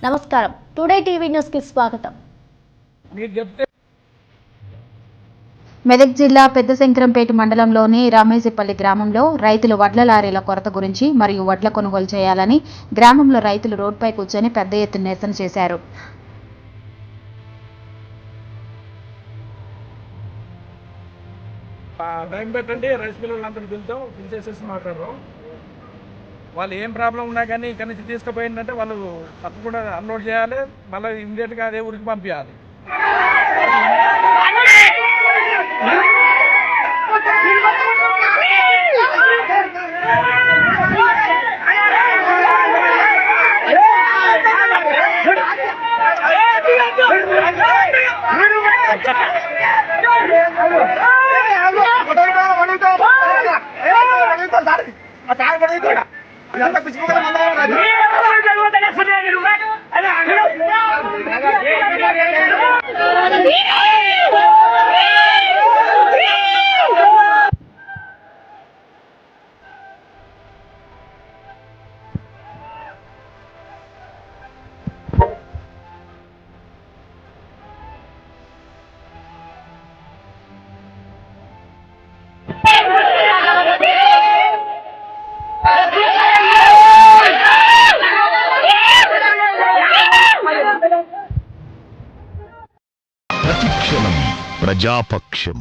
నమస్కారం, today TV news కి స్వాగతం. మెదక్ జిల్లా పెద్దశంకరంపేట మండలంలోని రామేసిపల్లి గ్రామంలో రైతులు వడ్ల లారీల కొరత గురించి మరియు వడ్ల కొనుగోలు చేయాలని గ్రామంలో రైతులు రోడ్డుపై కూర్చొని పెద్ద ఎత్తున నిరసన చేశారు. టైం పెట్టండి, రైస్ మిల్లులందరూ పిలిచేసేసి మాట్లాడరు. వాళ్ళు ఏం ప్రాబ్లం ఉన్నా కానీ ఇక్కడి నుంచి తీసుకుపోయిందంటే వాళ్ళు తప్పకుండా అన్లోడ్ చేయాలి, మళ్ళీ ఇమీడియట్గా అదే ఊరికి పంపించాలి. ప్రతిక్షణం ప్రజాపక్షం.